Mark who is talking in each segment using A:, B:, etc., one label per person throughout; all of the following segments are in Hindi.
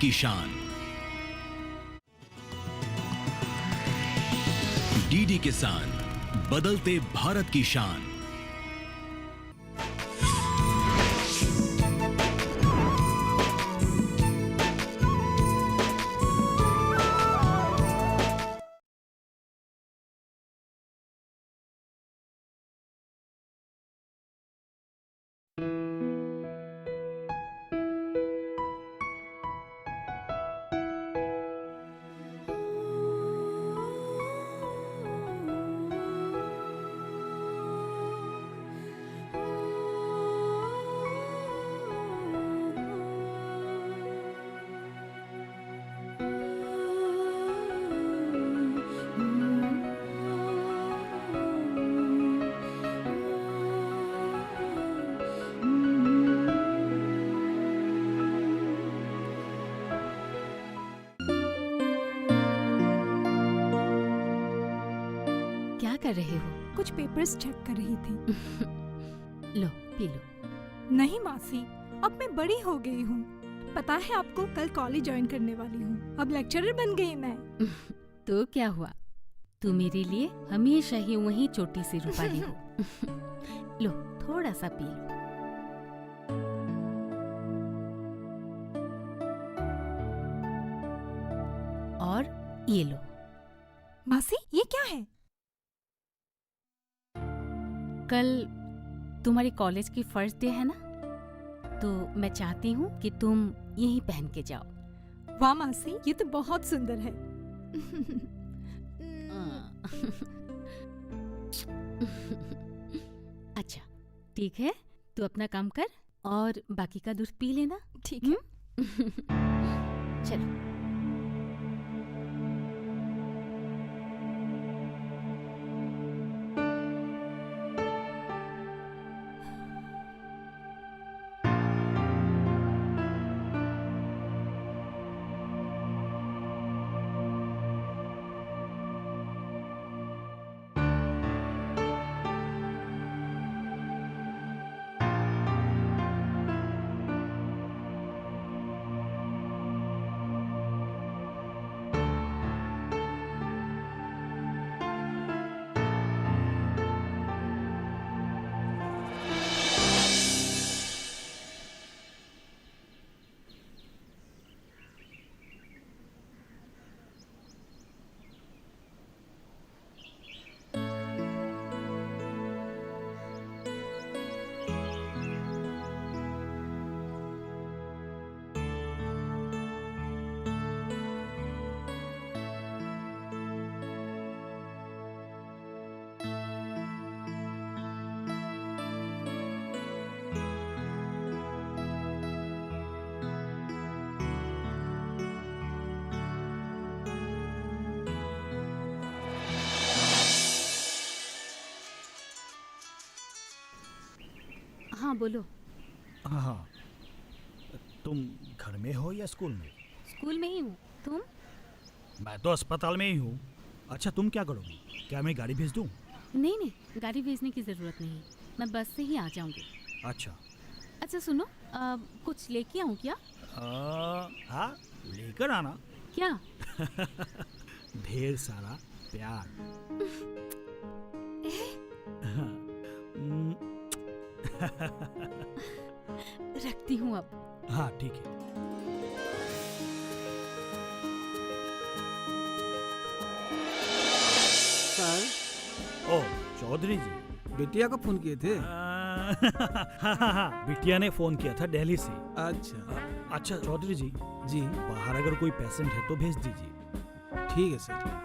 A: की शान। डीडी किसान, बदलते भारत की शान।
B: क्या कर रहे हो?
C: कुछ पेपर्स चेक कर रही थी।
B: लो पी लो।
C: नहीं मासी, अब मैं बड़ी हो गई हूँ। पता है आपको, कल कॉलेज ज्वाइन करने वाली हूँ। अब लेक्चरर बन गई मैं।
B: तो क्या हुआ, तू मेरे लिए हमेशा ही वही छोटी सी रूपाली हो। लो थोड़ा सा पी लो। और ये लो।
C: मासी ये क्या है?
B: कल तुम्हारी कॉलेज की फर्स्ट डे है ना, तो मैं चाहती हूँ कि तुम यही पहन के जाओ।
C: वाह मासी, ये तो बहुत सुंदर है।
B: अच्छा ठीक है, तू अपना काम कर और बाकी का दूध पी लेना।
C: ठीक है।
B: चलो। हाँ बोलो।
D: हाँ, तुम घर में हो या स्कूल में?
B: स्कूल में ही हूँ, तुम?
D: मैं तो अस्पताल में ही हूँ। अच्छा तुम क्या करोगी? क्या मैं गाड़ी भेज दूँ?
B: नहीं नहीं, गाड़ी भेजने की ज़रूरत नहीं, मैं बस से ही आ जाऊंगी।
D: अच्छा।
B: अच्छा सुनो, कुछ लेके आऊँ क्या?
D: हाँ लेकर आना।
B: क्या?
D: ढेर सारा प्यार।
B: रखती हूँ अब।
D: हाँ ठीक है।
E: सर।
D: ओ चौधरी जी,
E: बिटिया को फोन किए थे?
D: हाँ, बिटिया ने फोन किया था दिल्ली से।
E: अच्छा।
D: अच्छा चौधरी जी,
E: जी
D: बाहर अगर कोई पेशेंट है तो भेज दीजिए।
E: ठीक है सर।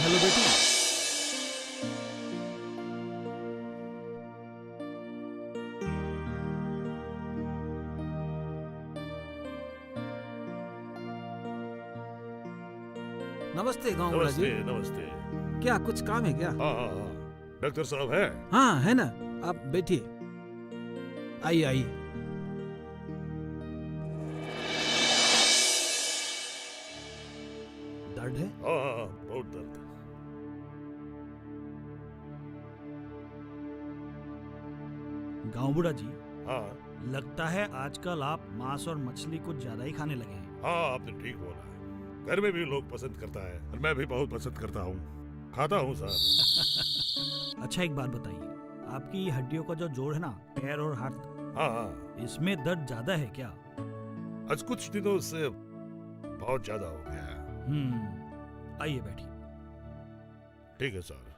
D: हेलो बेटी।
E: नमस्ते गाँव जी।
F: नमस्ते नमस्ते।
E: क्या कुछ काम है क्या?
F: हाँ हाँ हाँ, डॉक्टर साहब है?
E: हाँ है ना, आप बैठिए। आइए आइए।
D: दर्द है?
F: हाँ हाँ, बहुत बहुत दर्द।
D: गाँव बूढ़ा जी,
F: हाँ
D: लगता है आजकल आप मांस और मछली कुछ ज्यादा ही खाने लगे हैं।
F: हाँ, आपने ठीक बोला है। घर में भी लोग पसंद करता है और मैं भी बहुत पसंद करता हूँ, खाता हूँ सर।
D: अच्छा एक बात बताइए, आपकी हड्डियों का जो जोड़ है ना, पैर और हाथ,
F: हाँ हाँ,
D: इसमें दर्द ज्यादा है क्या?
F: आज कुछ दिनों से बहुत ज्यादा हो गया है।
D: आइए बैठिए।
F: ठीक है सर।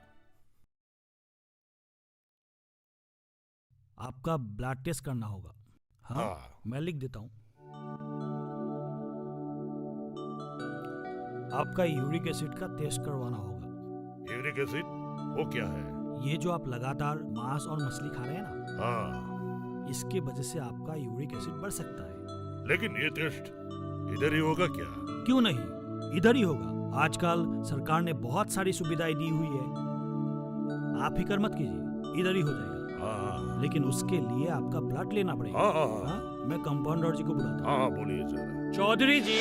D: आपका ब्लड टेस्ट करना होगा। हाँ,
F: हाँ।
D: मैं लिख देता हूँ। आपका यूरिक एसिड का टेस्ट करवाना होगा।
F: यूरिक एसिड वो क्या है?
D: ये जो आप लगातार मांस और मछली खा रहे हैं ना,
F: हाँ,
D: इसके वजह से आपका यूरिक एसिड बढ़ सकता है।
F: लेकिन ये टेस्ट इधर ही होगा क्या?
D: क्यों नहीं, इधर ही होगा। आजकल सरकार ने बहुत सारी सुविधाएं दी हुई है। आप फिक्र मत कीजिए, इधर ही हो जाएगा।
F: हाँ
D: लेकिन उसके लिए आपका ब्लड लेना पड़ेगा।
F: हाँ हाँ हाँ,
D: हाँ? मैं कंपाउंडर जी को बुलाता हूँ।
F: हाँ बोलिए सर।
D: चौधरी जी,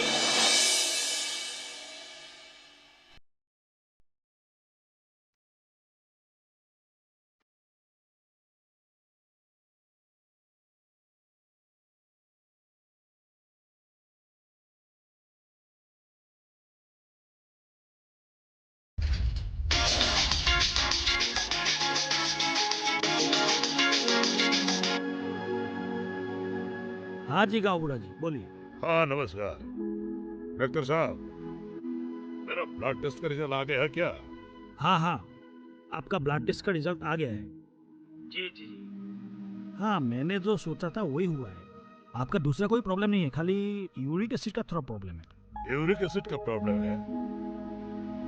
D: हाँ जी गाँव बूढ़ा जी, बोलिए।
F: हाँ नमस्कार डॉक्टर साहब, मेरा ब्लड टेस्ट का रिजल्ट आ गया क्या?
D: हाँ हाँ, आपका ब्लड टेस्ट का रिजल्ट आ गया है। जी जी। हाँ, मैंने जो सोचा था वही हुआ है। आपका दूसरा कोई प्रॉब्लम नहीं है, खाली यूरिक एसिड का थोड़ा प्रॉब्लम है।
F: यूरिक एसिड का प्रॉब्लम है?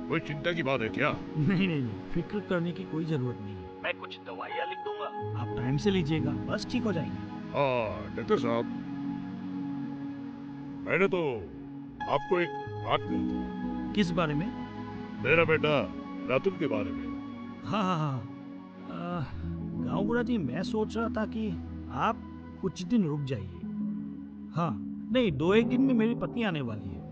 F: कोई चिंता की बात है क्या?
D: नहीं नहीं नहीं, फिक्र करने की कोई जरूरत नहीं है। मैं कुछ दवाइयाँ लिख दूंगा, आप टाइम से लीजिएगा, बस ठीक हो जाएंगे।
F: हाँ डॉक्टर साहब, मैंने तो आपको एक बात कही थी।
D: किस बारे में?
F: मेरा बेटा रातुल के बारे में।
D: हाँ हाँ हाँ, गाँव बूढ़ा जी, मैं सोच रहा था कि आप कुछ दिन रुक जाइए। हाँ, नहीं, 2-1 दिन में मेरी पत्नी आने वाली है।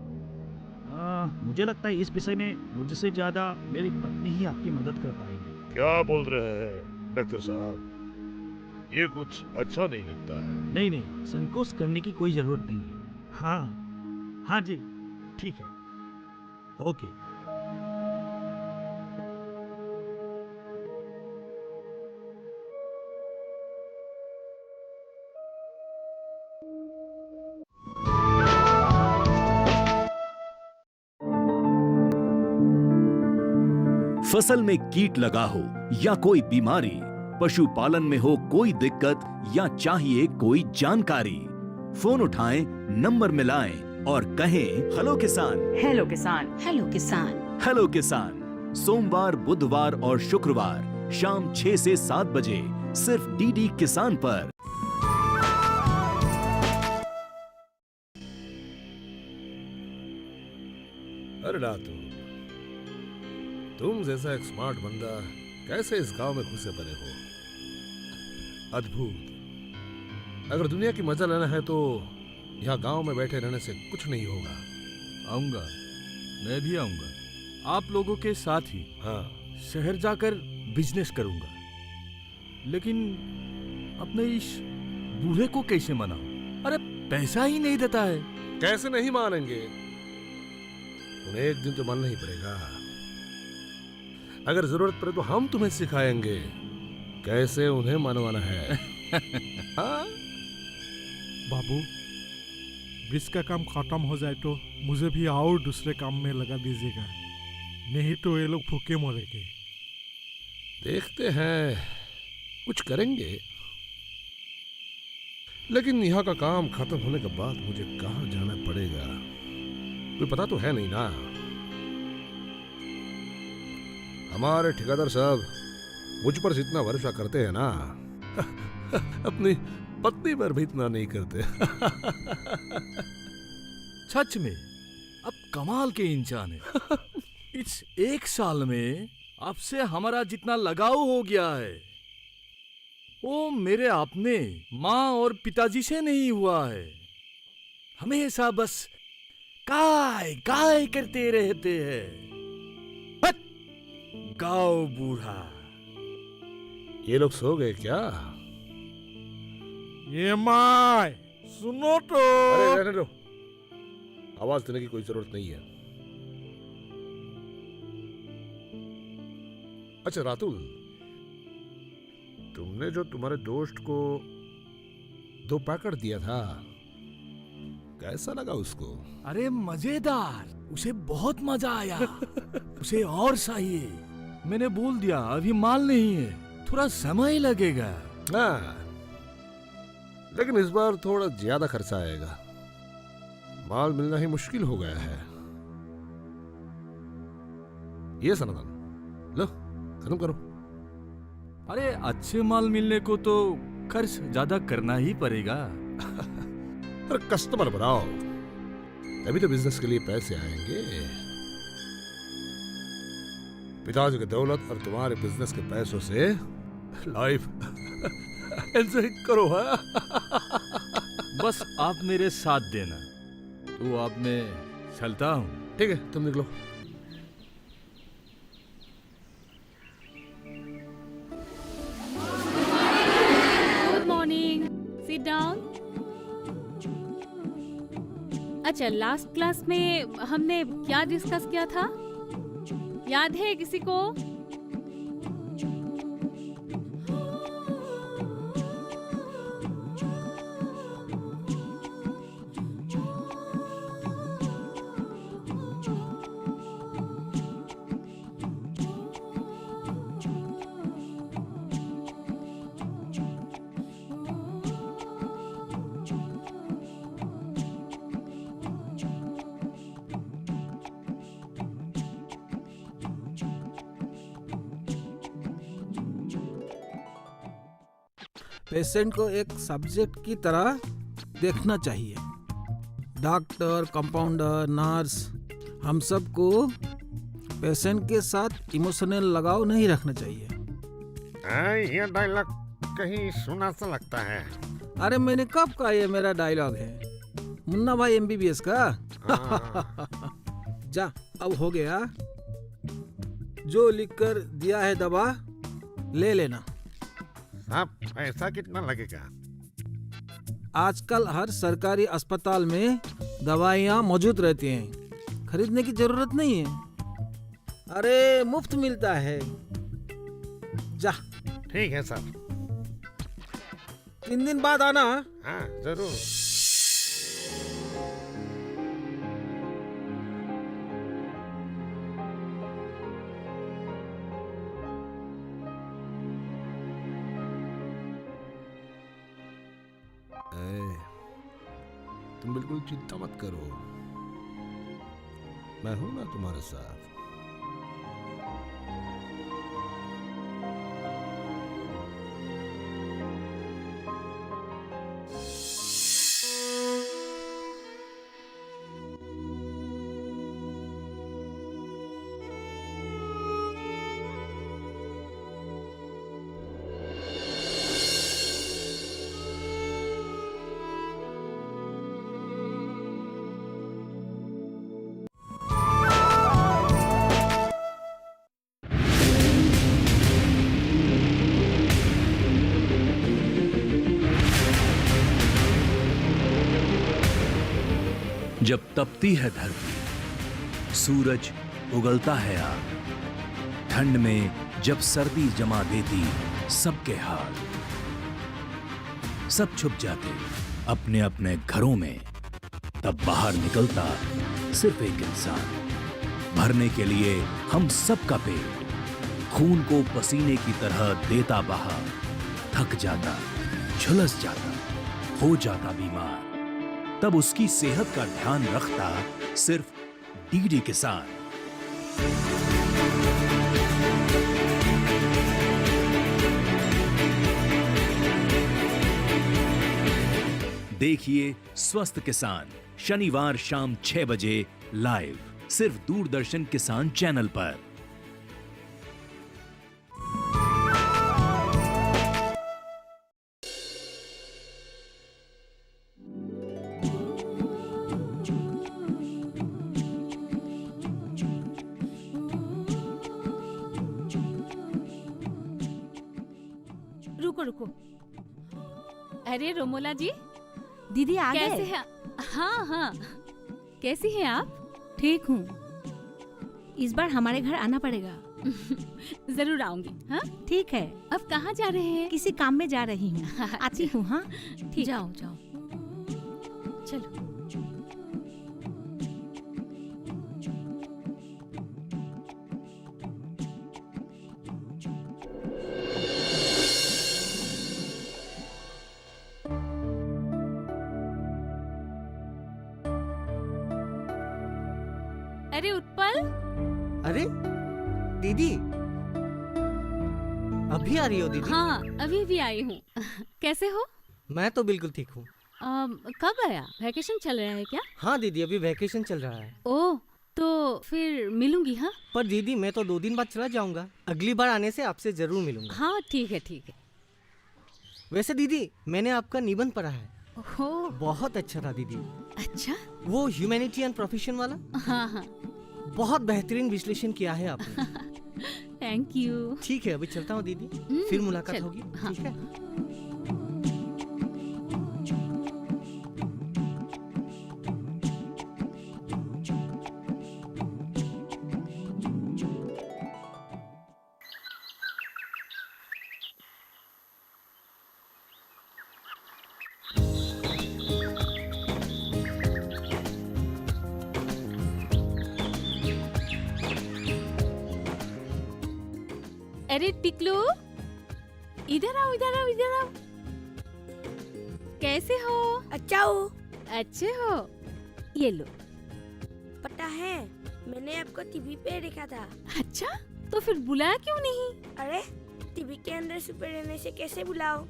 D: मुझे लगता है इस विषय में मुझसे ज्यादा मेरी पत्नी ही आपकी मदद कर पाएगी।
F: क्या बोल रहे हैं डॉक्टर साहब? ये कुछ अच्छा नहीं लगता है।
D: नहीं नहीं, संकोच करने की कोई जरूरत नहीं है। हाँ हाँ जी, ठीक है, ओके।
A: फसल में कीट लगा हो या कोई बीमारी, पशुपालन में हो कोई दिक्कत या चाहिए कोई जानकारी, फोन उठाएं, नंबर मिलाएं और कहें हेलो किसान।
G: हेलो किसान।
B: हेलो किसान।
A: हेलो किसान, सोमवार, बुधवार और शुक्रवार शाम 6 से 7 बजे सिर्फ डीडी किसान पर।
E: अरे रातू, तुम जैसा एक स्मार्ट बंदा कैसे इस गांव में घुसे पड़े हो? अद्भुत। अगर दुनिया की मजा लेना है तो यहाँ गांव में बैठे रहने से कुछ नहीं होगा।
H: आऊंगा, मैं भी आऊंगा आप लोगों के साथ ही।
E: हाँ,
H: शहर जाकर बिजनेस करूंगा, लेकिन अपने इस बूढ़े को कैसे मनाऊं? अरे पैसा ही नहीं देता है।
E: कैसे नहीं मानेंगे? उन्हें एक दिन तो मानना ही पड़ेगा। अगर जरूरत पड़े तो हम तुम्हें सिखाएंगे कैसे उन्हें मनवाना है। हाँ?
I: बाबू, ब्रिज का काम खत्म हो जाए तो मुझे भी और दूसरे काम में लगा दीजिएगा, नहीं तो ये लोग भूखे मरेंगे।
E: देखते हैं, कुछ करेंगे, लेकिन यहाँ का काम खत्म होने के बाद मुझे कहाँ जाना पड़ेगा कोई पता तो है नहीं ना। हमारे ठेकेदार साहब मुझ पर जितना भरोसा करते हैं ना, अपनी पत्नी पर भी इतना नहीं करते।
H: सच में अब कमाल के इंसान है। इस 1 साल में आपसे हमारा जितना लगाव हो गया है वो मेरे अपने माँ और पिताजी से नहीं हुआ है। हमेशा बस काय काय करते रहते हैं। गाओ बूढ़ा।
E: ये लोग सो गए क्या?
I: ये माय सुनो तो।
E: अरे रहने दो, आवाज देने की कोई जरूरत नहीं है। अच्छा रातुल, तुमने जो तुम्हारे दोस्त को 2 पैकेट दिया था, कैसा लगा उसको?
H: अरे मजेदार, उसे बहुत मजा आया। उसे और चाहिए। मैंने बोल दिया अभी माल नहीं है, थोड़ा समय लगेगा।
E: हाँ, लेकिन इस बार थोड़ा ज्यादा खर्चा आएगा। माल मिलना ही मुश्किल हो गया है। ये सनातन, लो खत्म करो।
H: अरे अच्छे माल मिलने को तो खर्च ज्यादा करना ही पड़ेगा।
E: अरे कस्टमर बनाओ, तभी तो बिजनेस के लिए पैसे आएंगे। पिताजी की दौलत और तुम्हारे बिजनेस के पैसों से लाइफ एंजॉय करो। हाँ?
H: बस आप मेरे साथ देना, तो आप मैं चलता हूँ।
E: ठीक है, तुम निकलो।
B: Good morning, sit down. अच्छा, लास्ट क्लास में हमने क्या डिस्कस किया था, याद है किसी को?
G: पेशेंट को एक सब्जेक्ट की तरह देखना चाहिए। डॉक्टर, कंपाउंडर, नर्स, हम सबको पेशेंट के साथ इमोशनल लगाव नहीं रखना चाहिए।
F: ये डायलॉग कहीं सुना सा लगता है।
G: अरे मैंने कब कहा ये मेरा डायलॉग है? मुन्ना भाई MBBS का। जा, अब हो गया। जो लिखकर दिया है दवा ले लेना।
F: साहब, पैसा कितना लगेगा?
G: आजकल हर सरकारी अस्पताल में दवाइयाँ मौजूद रहती हैं, खरीदने की जरूरत नहीं है। अरे मुफ्त मिलता है। जा।
F: ठीक है सर।
G: 3 दिन बाद आना।
F: हाँ जरूर।
E: तुम बिल्कुल चिंता मत करो, मैं हूं ना तुम्हारे साथ।
A: जब तपती है धरती, सूरज उगलता है आग, ठंड में जब सर्दी जमा देती सबके हाल, सब छुप जाते अपने अपने घरों में, तब बाहर निकलता सिर्फ एक इंसान, भरने के लिए हम सबका पेट, खून को पसीने की तरह देता बहा, थक जाता, झुलस जाता, हो जाता बीमार, तब उसकी सेहत का ध्यान रखता सिर्फ DD किसान। देखिए स्वस्थ किसान शनिवार शाम 6 बजे लाइव, सिर्फ दूरदर्शन किसान चैनल पर।
B: रुको रुको। अरे रोमोला जी,
C: दीदी आ
B: कैसे
C: गए?
B: हैं? हाँ हाँ, कैसी हैं आप?
C: ठीक हूँ। इस बार हमारे घर आना पड़ेगा।
B: जरूर आऊंगी। हाँ,
C: ठीक है,
B: अब कहाँ जा रहे हैं?
C: किसी काम में जा रही हूँ। आती हूँ। हाँ,
B: ठीक।
C: जाओ जाओ।
B: चलो। अरे उत्पल,
J: अरे दीदी, अभी आ रही हो दीदी?
B: हाँ अभी भी आई हूँ। कैसे हो?
J: मैं तो बिल्कुल ठीक हूँ।
B: कब आया? वैकेशन चल रहा है क्या?
J: हाँ दीदी, अभी वैकेशन चल रहा है।
B: ओह, तो फिर मिलूंगी। हाँ
J: पर दीदी, मैं तो 2 दिन बाद चला जाऊंगा। अगली बार आने से आपसे जरूर मिलूंगा।
B: हाँ, ठीक है ठीक है।
J: वैसे दीदी, मैंने आपका निबंध पढ़ा है।
B: ओह,
J: बहुत अच्छा था दीदी।
B: अच्छा।
J: वो ह्यूमैनिटी एंड प्रोफेशन वाला,
B: हाँ हाँ,
J: बहुत बेहतरीन विश्लेषण किया है आपने।
B: Thank you.
J: ठीक है, अभी चलता हूँ दीदी, फिर मुलाकात
B: चलो,
J: होगी।
B: हाँ।
J: ठीक है।
B: अरे टिकलू, इधर आओ इधर आओ इधर आओ। कैसे हो?
K: अच्छा हूँ।
B: अच्छे हो? ये लो।
K: पता है, मैंने आपको टीवी पे देखा था।
B: अच्छा, तो फिर बुलाया क्यों नहीं?
K: अरे, टीवी के अंदर छुपे रहने से कैसे बुलाओ?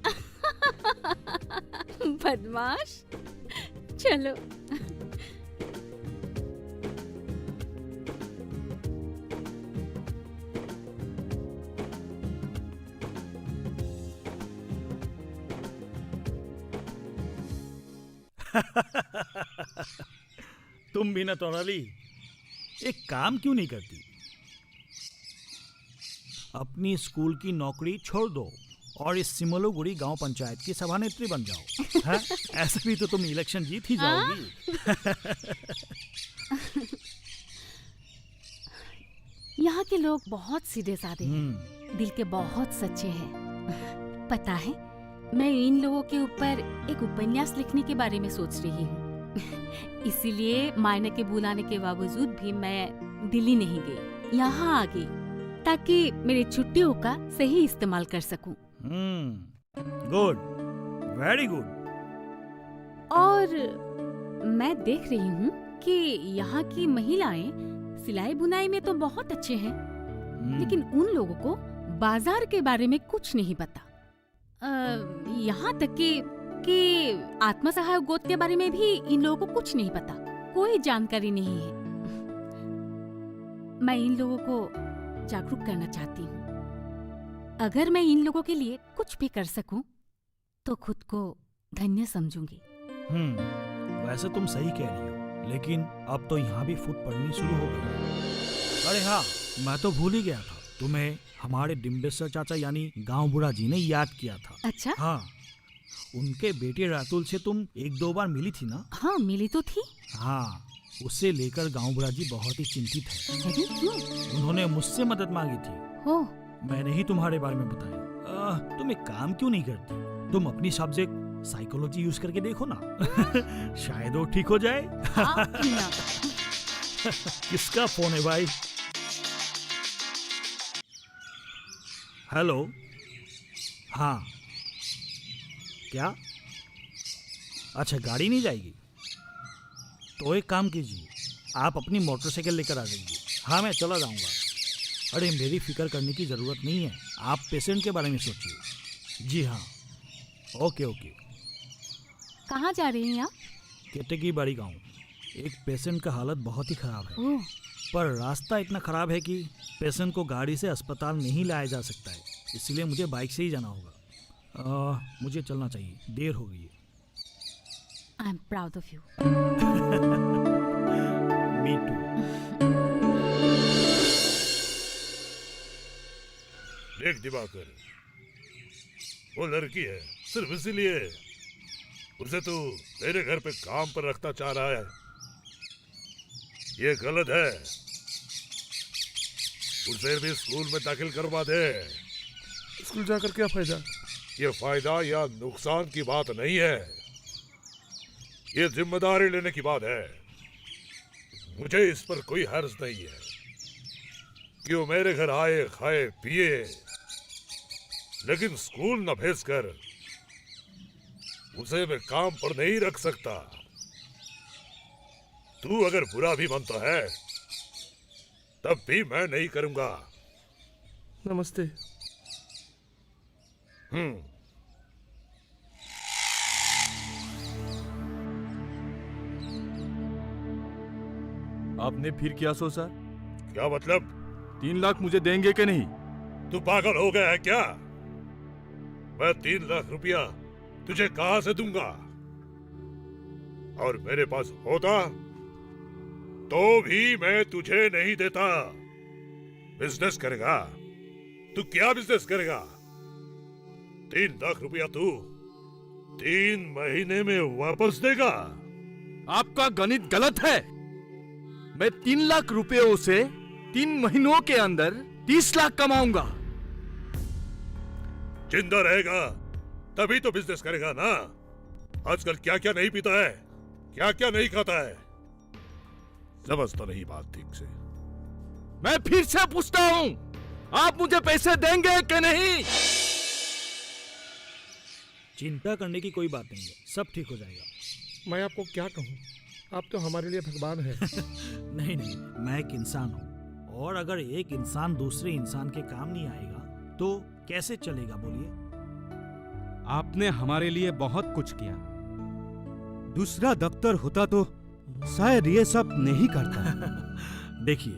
B: बदमाश। चलो।
D: तुम भी ना तोराली, एक काम क्यों नहीं करती? अपनी स्कूल की नौकरी छोड़ दो और इस सिमलोगुड़ी गांव पंचायत की सभानेत्री बन जाओ। हाँ? ऐसे भी तो तुम इलेक्शन जीत ही जाओगी।
B: यहाँ के लोग बहुत सीधे साधे हैं, दिल के बहुत सच्चे हैं। पता है, मैं इन लोगों के ऊपर एक उपन्यास लिखने के बारे में सोच रही हूँ। इसीलिए मायने के बुलाने के बावजूद भी मैं दिल्ली नहीं गई, यहाँ आ गई ताकि मेरी छुट्टियों का सही इस्तेमाल कर सकूं।
D: Good, very good.
B: और मैं देख रही हूँ कि यहाँ की महिलाएं सिलाई बुनाई में तो बहुत अच्छे हैं, लेकिन उन लोगों को बाजार के बारे में कुछ नहीं पता। यहाँ तक कि आत्मसहायक गोद के बारे में भी इन लोगों को कुछ नहीं पता, कोई जानकारी नहीं है। मैं इन लोगों को जागरूक करना चाहती हूँ। अगर मैं इन लोगों के लिए कुछ भी कर सकूं, तो खुद को धन्य समझूंगी।
D: वैसे तुम सही कह रही हो, लेकिन अब तो यहाँ भी फूट पड़नी शुरू हो गई। अरे हाँ, मैं तो भूल ही गया था, तुम्हें हमारे डिम्बेश्वर चाचा यानी गांव बुढ़ा जी ने याद किया था।
B: अच्छा?
D: हाँ, उनके बेटे रातुल से तुम 1-2 बार मिली थी ना?
B: हाँ, मिली तो थी।
D: हाँ, उससे लेकर गांव बुढ़ा जी बहुत ही चिंतित है।
B: अरे क्यों?
D: उन्होंने मुझसे मदद मांगी थी।
B: ओह,
D: मैंने ही तुम्हारे बारे में बताया। तुम एक काम क्यों नहीं करती? तुम अपनी सब्जेक्ट साइकोलॉजी यूज करके देखो ना। शायद वो ठीक हो जाए।
B: हाँ, क्यों ना?
D: किसका फोन है भाई? हेलो। हाँ, क्या? अच्छा, गाड़ी नहीं जाएगी? तो एक काम कीजिए, आप अपनी मोटरसाइकिल लेकर आ जाइए। हाँ, मैं चला जाऊंगा। अरे, मेरी फिक्र करने की ज़रूरत नहीं है, आप पेशेंट के बारे में सोचिए। जी हाँ, ओके ओके।
B: कहाँ जा रही हैं आप?
D: केतकी बाड़ी गाँव। एक पेशेंट का हालत बहुत ही ख़राब है।
B: ओह,
D: पर रास्ता इतना ख़राब है कि पेशेंट को गाड़ी से अस्पताल नहीं लाया जा सकता है, इसलिए मुझे बाइक से ही जाना होगा। मुझे चलना चाहिए, देर हो गई है।
B: I am proud of you.
D: Me too.
F: देख दिवाकर, वो लड़की है, सिर्फ इसीलिए उसे तू तेरे घर पे काम पर रखना चाह रहा है। ये गलत है। उसे भी स्कूल में दाखिल करवा दे।
E: स्कूल जाकर क्या फायदा?
F: ये फायदा या नुकसान की बात नहीं है, ये जिम्मेदारी लेने की बात है। मुझे इस पर कोई हर्ज नहीं है कि वो मेरे घर आए, खाए, पिए, लेकिन स्कूल न भेजकर उसे मैं काम पर नहीं रख सकता। तू अगर बुरा भी मानता है तब भी मैं नहीं करूंगा।
E: नमस्ते।
H: आपने फिर क्या सोचा?
F: क्या मतलब?
H: 3 लाख मुझे देंगे कि नहीं?
F: तू पागल हो गया है क्या? मैं 3 लाख रुपया तुझे कहां से दूंगा? और मेरे पास होता तो भी मैं तुझे नहीं देता। बिजनेस करेगा? तू क्या बिजनेस करेगा? 3 लाख रुपया तू 3 महीने में वापस देगा?
H: आपका गणित गलत है। मैं 3 लाख रुपयों से 3 महीनों के अंदर 30 लाख कमाऊंगा।
F: जिंदा रहेगा तभी तो बिजनेस करेगा ना। आजकल क्या क्या नहीं पीता है, क्या क्या नहीं खाता है, समझता नहीं बात ठीक से।
H: मैं फिर से पूछता हूं, आप मुझे पैसे देंगे कि नहीं?
D: चिंता करने की कोई बात नहीं है, सब ठीक हो जाएगा।
E: मैं आपको क्या कहूँ, आप तो हमारे लिए भगवान हैं।
D: नहीं नहीं, मैं एक इंसान हूँ, और अगर एक इंसान दूसरे इंसान के काम नहीं आएगा तो कैसे चलेगा बोलिए?
L: आपने हमारे लिए बहुत कुछ किया। दूसरा दफ्तर होता तो शायद ये सब नहीं करता।
D: देखिए,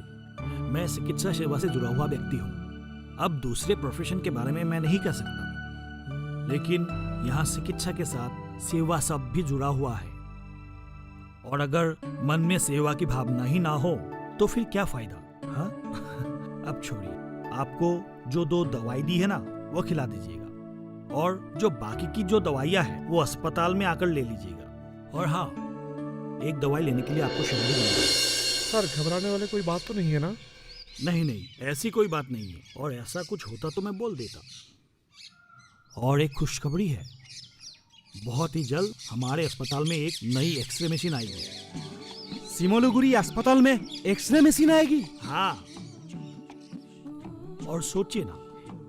D: मैं चिकित्सा सेवा से जुड़ा हुआ व्यक्ति हूँ। अब दूसरे प्रोफेशन के बारे में मैं नहीं कह सकता, लेकिन यहाँ चिकित्सा के साथ सेवा सब भी जुड़ा हुआ है। और अगर मन में सेवा की भावना ही ना हो तो फिर क्या फायदा? हाँ? अब छोड़िए, आपको जो 2 दवाई दी है ना वो खिला दीजिएगा, और जो बाकी की जो दवाइयाँ हैं वो अस्पताल में आकर ले लीजिएगा। और हाँ, एक दवाई लेने के लिए आपको शहर भी जाना है।
E: सर, घबराने वाली कोई बात तो नहीं है ना?
D: नहीं नहीं, ऐसी कोई बात नहीं है, और ऐसा कुछ होता तो मैं बोल देता। और एक खुशखबरी है, बहुत ही जल्द हमारे अस्पताल में एक नई एक्सरे मशीन आएगी।
L: सिमोलुगुरी अस्पताल में एक्सरे मशीन आएगी?
D: हाँ, और सोचिए ना,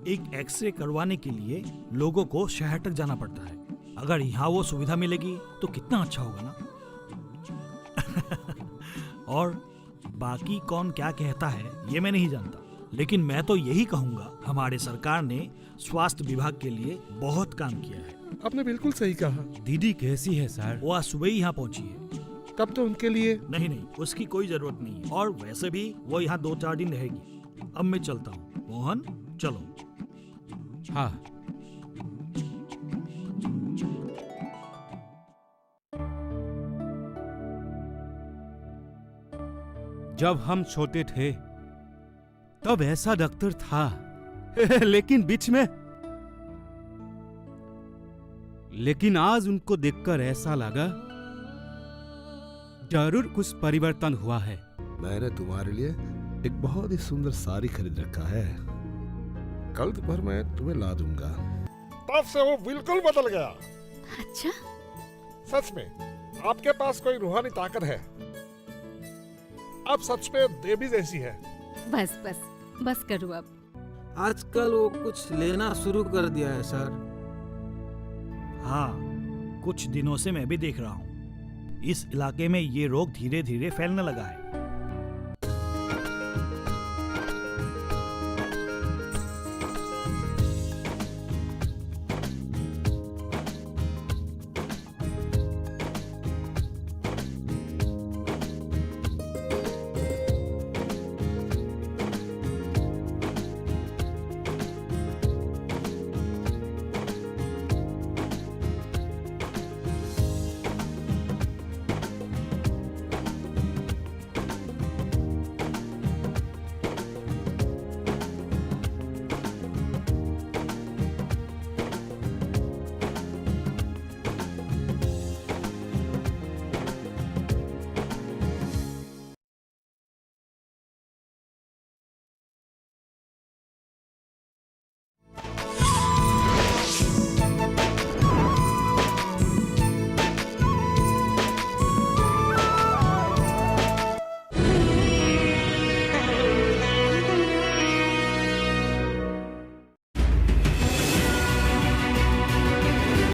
D: एक एक्सरे करवाने के लिए लोगों को शहर तक जाना पड़ता है। अगर यहाँ वो सुविधा मिलेगी तो कितना अच्छा होगा ना। और बाकी कौन क्या कहता है ये मैं नहीं जानता, लेकिन मैं तो यही कहूँगा, हमारे सरकार ने स्वास्थ्य विभाग के लिए बहुत काम किया है।
E: आपने बिल्कुल सही कहा।
L: दीदी कैसी है सर?
D: वो आज सुबह ही यहाँ पहुँची है।
E: तब तो उनके लिए
D: नहीं नहीं, उसकी कोई जरूरत नहीं है, और वैसे भी वो यहाँ 2-4 दिन रहेगी। अब मैं चलता हूँ। मोहन, चलो।
L: हाँ। जब हम छोटे थे तब ऐसा डॉक्टर था। लेकिन आज उनको देखकर ऐसा लगा जरूर कुछ परिवर्तन हुआ है।
E: मैंने तुम्हारे लिए एक बहुत ही सुंदर साड़ी खरीद रखा है, कल दोपहर मैं तुम्हें ला दूंगा। तब से वो बिल्कुल बदल गया।
B: अच्छा?
E: सच में आपके पास कोई रूहानी ताकत है। अब सच में देवी जैसी है।
B: बस बस बस करो अब।
G: आजकल वो कुछ लेना शुरू कर दिया है सर।
D: हाँ, कुछ दिनों से मैं भी देख रहा हूँ, इस इलाके में ये रोग धीरे धीरे फैलने लगा है।